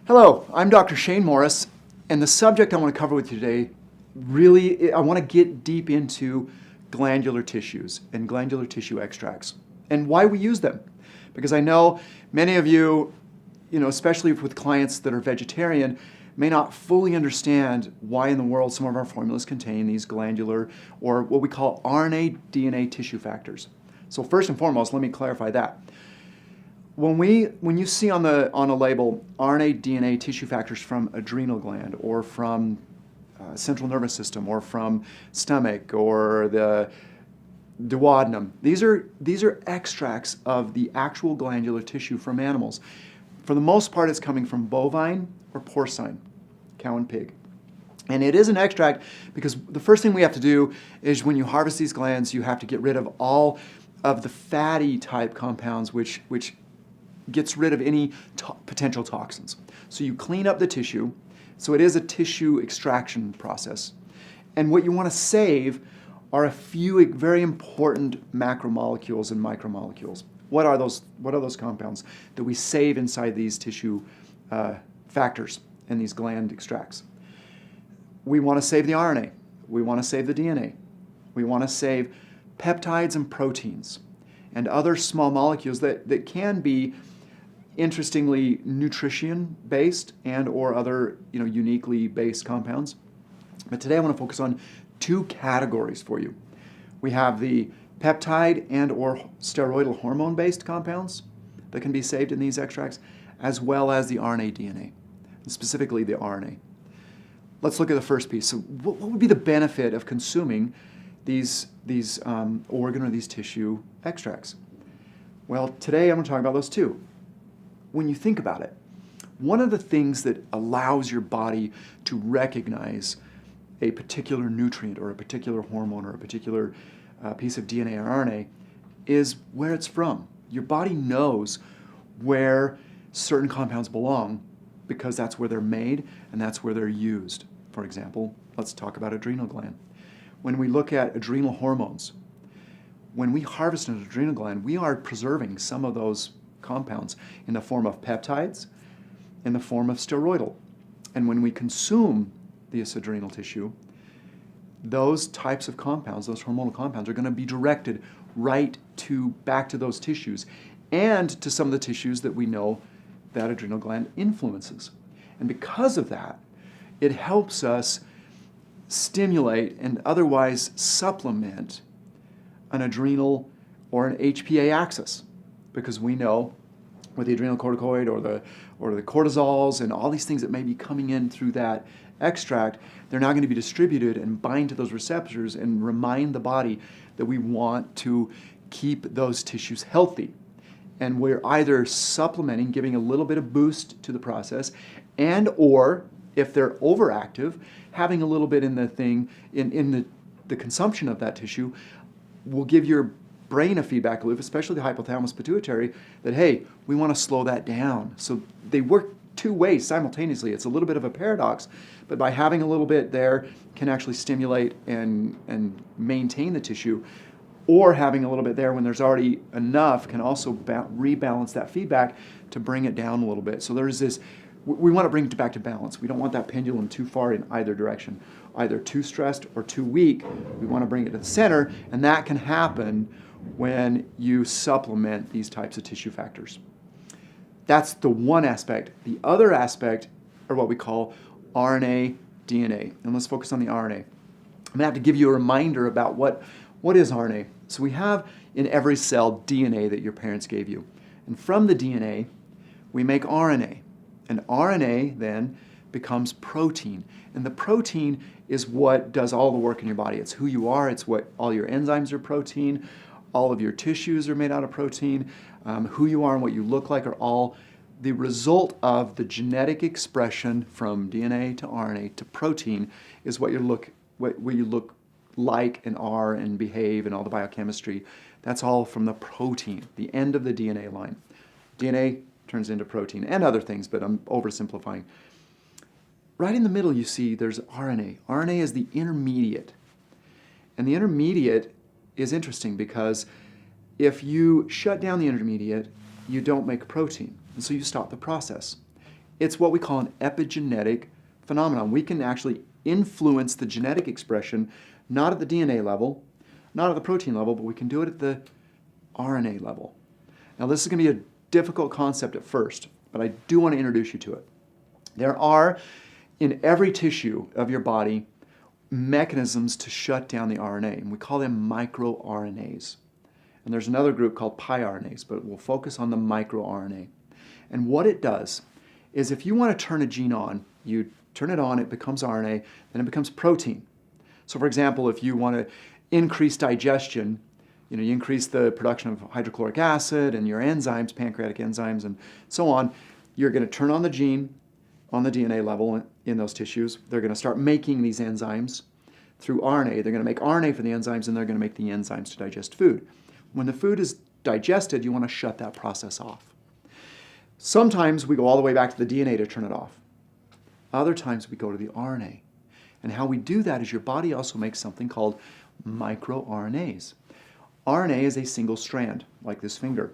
Hello, I'm Dr. Shane Morris, and the subject I want to cover with you today, really, I want to get deep into glandular tissues and glandular tissue extracts and why we use them. Because I know many of you, especially with clients that are vegetarian, may not fully understand why in the world some of our formulas contain these glandular or what we call RNA DNA tissue factors. So first and foremost, let me clarify that. When you see on a label RNA DNA tissue factors from adrenal gland or from central nervous system or from stomach or the duodenum, these are extracts of the actual glandular tissue from animals. For the most part, it's coming from bovine or porcine, cow and pig. And it is an extract because the first thing we have to do is when you harvest these glands, you have to get rid of all of the fatty type compounds which gets rid of any potential toxins. So you clean up the tissue. So it is a tissue extraction process. And what you want to save are a few very important macromolecules and micromolecules. What are those compounds that we save inside these tissue factors and these gland extracts? We want to save the RNA. We want to save the DNA. We want to save peptides and proteins and other small molecules that can be interestingly nutrition-based and or other uniquely based compounds. But today I want to focus on two categories for you. We have the peptide and or steroidal hormone-based compounds that can be saved in these extracts, as well as the RNA DNA, and specifically the RNA. Let's look at the first piece. So what would be the benefit of consuming these organ or these tissue extracts? Well, today I'm going to talk about those two. When you think about it, one of the things that allows your body to recognize a particular nutrient or a particular hormone or a particular piece of DNA or RNA is where it's from. Your body knows where certain compounds belong because that's where they're made and that's where they're used. For example, let's talk about adrenal gland. When we look at adrenal hormones, when we harvest an adrenal gland, we are preserving some of those compounds in the form of peptides, in the form of steroidal. And when we consume this adrenal tissue, those types of compounds, those hormonal compounds, are going to be directed back to those tissues and to some of the tissues that we know that adrenal gland influences. And because of that, it helps us stimulate and otherwise supplement an adrenal or an HPA axis. Because we know with the adrenal corticoid or the cortisols and all these things that may be coming in through that extract, they're now going to be distributed and bind to those receptors and remind the body that we want to keep those tissues healthy. And we're either supplementing, giving a little bit of boost to the process, and or if they're overactive, having a little bit in the consumption of that tissue will give your brain a feedback loop, especially the hypothalamus pituitary, that, hey, we want to slow that down. So they work two ways simultaneously. It's a little bit of a paradox, but by having a little bit there can actually stimulate and maintain the tissue, or having a little bit there when there's already enough can also rebalance that feedback to bring it down a little bit. So there's this, we want to bring it back to balance. We don't want that pendulum too far in either direction, either too stressed or too weak. We want to bring it to the center, and that can happen when you supplement these types of tissue factors. That's the one aspect. The other aspect are what we call RNA DNA. And let's focus on the RNA. I'm going to have to give you a reminder about what is RNA. So we have in every cell DNA that your parents gave you. And from the DNA, we make RNA. And RNA then becomes protein. And the protein is what does all the work in your body. It's who you are. It's what all your enzymes are protein. All of your tissues are made out of protein. Who you are and what you look like are all the result of the genetic expression from DNA to RNA to protein is what you look like and are and behave and all the biochemistry. That's all from the protein, the end of the DNA line. DNA turns into protein and other things, but I'm oversimplifying. Right in the middle you see there's RNA. RNA is the intermediate. And the intermediate is interesting because if you shut down the intermediate, you don't make protein, and so you stop the process. It's what we call an epigenetic phenomenon. We can actually influence the genetic expression, not at the DNA level, not at the protein level, but we can do it at the RNA level. Now, this is going to be a difficult concept at first, but I do want to introduce you to it. There are, in every tissue of your body, mechanisms to shut down the RNA, and we call them microRNAs. And there's another group called piRNAs, but we'll focus on the microRNA. And what it does is if you want to turn a gene on, you turn it on, it becomes RNA, then it becomes protein. So for example, if you want to increase digestion, you increase the production of hydrochloric acid and your enzymes, pancreatic enzymes and so on, you're going to turn on the gene on the DNA level in those tissues. They're going to start making these enzymes through RNA. They're going to make RNA for the enzymes, and they're going to make the enzymes to digest food. When the food is digested, you want to shut that process off. Sometimes we go all the way back to the DNA to turn it off. Other times we go to the RNA. And how we do that is your body also makes something called microRNAs. RNA is a single strand, like this finger.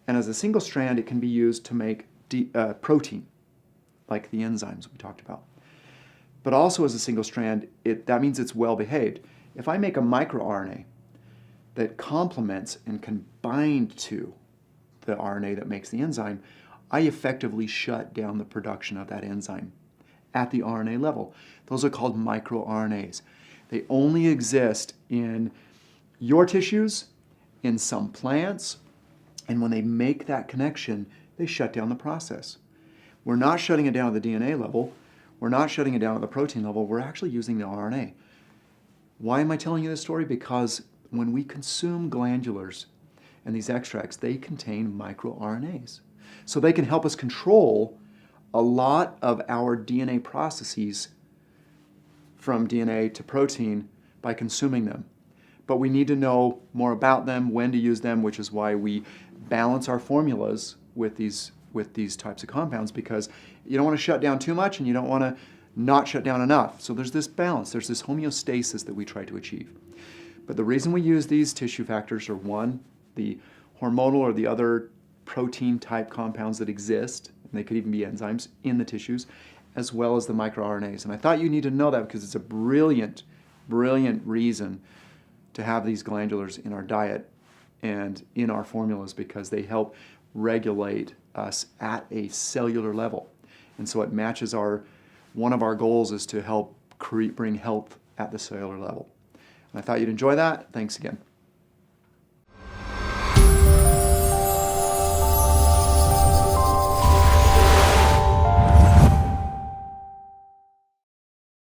And as a single strand, it can be used to make protein, like the enzymes we talked about. But also as a single strand, that means it's well behaved. If I make a microRNA that complements and can bind to the RNA that makes the enzyme, I effectively shut down the production of that enzyme at the RNA level. Those are called microRNAs. They only exist in your tissues, in some plants, and when they make that connection, they shut down the process. We're not shutting it down at the DNA level. We're not shutting it down at the protein level. We're actually using the RNA. Why am I telling you this story? Because when we consume glandulars and these extracts, they contain microRNAs. So they can help us control a lot of our DNA processes from DNA to protein by consuming them. But we need to know more about them, when to use them, which is why we balance our formulas with these types of compounds, because you don't want to shut down too much and you don't want to not shut down enough. So there's this balance, there's this homeostasis that we try to achieve. But the reason we use these tissue factors are, one, the hormonal or the other protein type compounds that exist, and they could even be enzymes in the tissues, as well as the microRNAs. And I thought you need to know that because it's a brilliant, brilliant reason to have these glandulars in our diet and in our formulas, because they help regulate us at a cellular level. And so it matches one of our goals is to help bring health at the cellular level. And I thought you'd enjoy that. Thanks again.